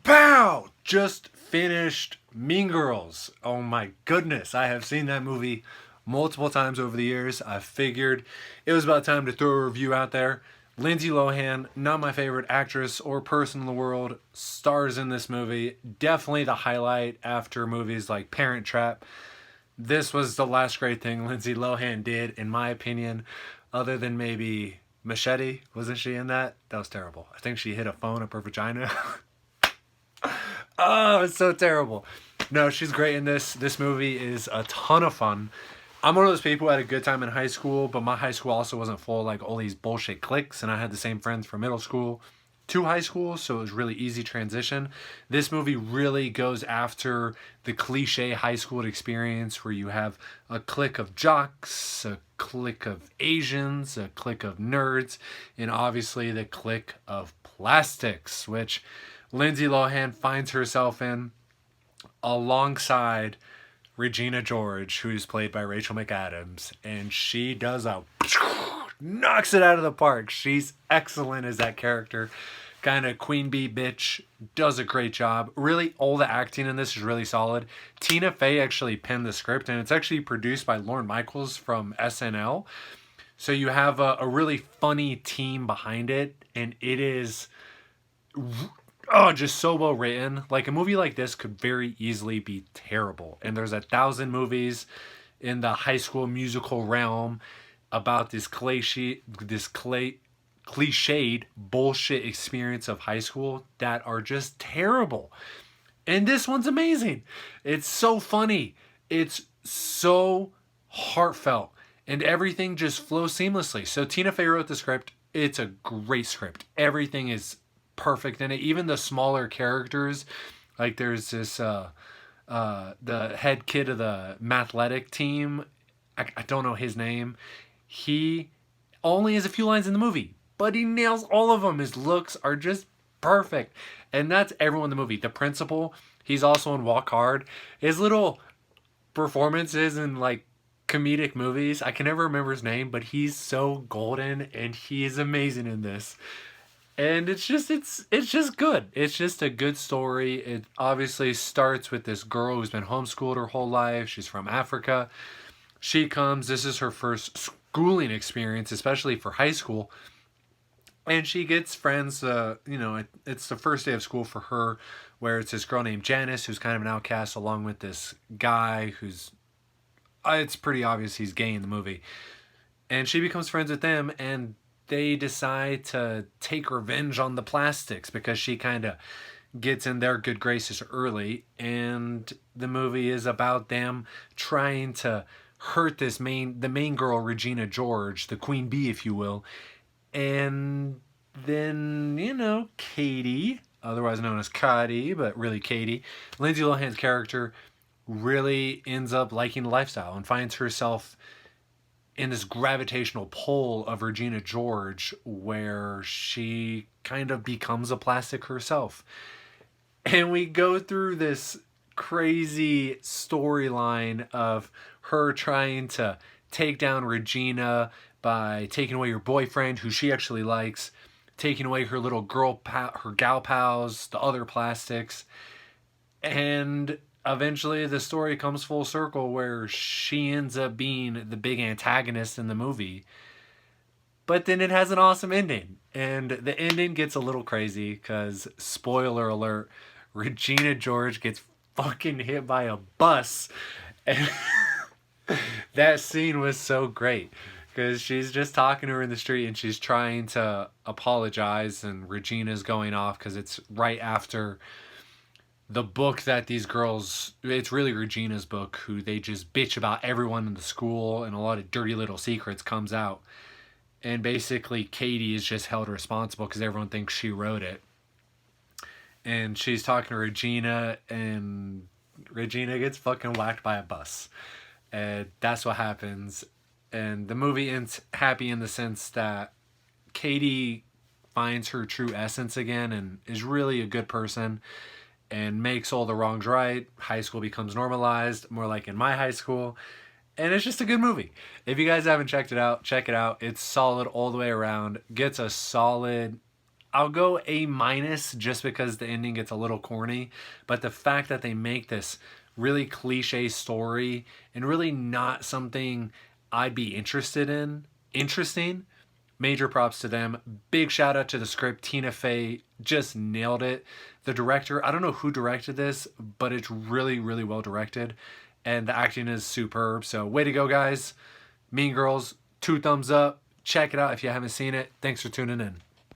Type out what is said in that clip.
Pow! Just finished Mean Girls. Oh my goodness. I have seen that movie multiple times over the years. I figured it was about time to throw a review out there. Lindsey Lohan, not my favorite actress or person in the world, stars in this movie. Definitely the highlight after movies like Parent Trap. This was the last great thing Lindsay Lohan did, in my opinion, other than maybe Machete. Wasn't she in that? That was terrible. I think she hit a phone up her vagina. Oh, it's so terrible. No, she's great in this. This movie is a ton of fun. I'm one of those people who had a good time in high school, but my high school also wasn't full of like all these bullshit cliques, and I had the same friends from middle school to high school, so it was really easy transition. This movie really goes after the cliche high school experience where you have a clique of jocks, a clique of Asians, a clique of nerds, and obviously the clique of plastics, which Lindsay Lohan finds herself in alongside Regina George, who's played by Rachel McAdams, and she does a knocks it out of the park. She's excellent as that character. Kind of queen bee bitch, does a great job. Really, all the acting in this is really solid. Tina Fey actually penned the script, and it's actually produced by Lorne Michaels from SNL. So you have a really funny team behind it, and it is just so well written. Like a movie like this could very easily be terrible. And there's 1,000 movies in the high school musical realm about this cliched bullshit experience of high school that are just terrible. And this one's amazing. It's so funny. It's so heartfelt. And everything just flows seamlessly. So Tina Fey wrote the script. It's a great script. Everything is perfect in it. Even the smaller characters, like there's this the head kid of the mathletic team. I don't know his name. He only has a few lines in the movie, but he nails all of them. His looks are just perfect, and that's everyone in the movie. The principal, he's also in Walk Hard. His little performances in like comedic movies, I can never remember his name, but he's so golden and he is amazing in this. And it's just good. It's just a good story. It obviously starts with this girl who's been homeschooled her whole life. She's from Africa. She comes, this is her first schooling experience, especially for high school. And she gets friends, it's the first day of school for her, where it's this girl named Janice, who's kind of an outcast, along with this guy who's, it's pretty obvious he's gay in the movie. And she becomes friends with them, and they decide to take revenge on the plastics because she kind of gets in their good graces early. And the movie is about them trying to hurt the main girl, Regina George, the queen bee, if you will. And then, Katie, otherwise known as Cuddy, but really Katie, Lindsay Lohan's character really ends up liking the lifestyle and finds herself in this gravitational pull of Regina George, where she kind of becomes a plastic herself. And we go through this crazy storyline of her trying to take down Regina by taking away her boyfriend, who she actually likes, taking away her little her gal pals, the other plastics. And eventually the story comes full circle where she ends up being the big antagonist in the movie. But then it has an awesome ending. And the ending gets a little crazy because, spoiler alert, Regina George gets fucking hit by a bus. And that scene was so great because she's just talking to her in the street and she's trying to apologize, and Regina's going off because it's right after the book that these girls, it's really Regina's book, who they just bitch about everyone in the school, and a lot of dirty little secrets comes out. And basically Katie is just held responsible because everyone thinks she wrote it. And she's talking to Regina, and Regina gets fucking whacked by a bus. And that's what happens. And the movie ends happy in the sense that Katie finds her true essence again and is really a good person and makes all the wrongs right. High school becomes normalized, more like in my high school. And it's just a good movie. If you guys haven't checked it out, check it out. It's solid all the way around. Gets a solid I'll go A minus just because the ending gets a little corny. But the fact that they make this really cliche story and really not something I'd be interested in, interesting, major props to them. Big shout out to the script. Tina Fey just nailed it. The director, I don't know who directed this, but it's really, really well directed. And the acting is superb. So, way to go, guys. Mean Girls, 2 thumbs up. Check it out if you haven't seen it. Thanks for tuning in.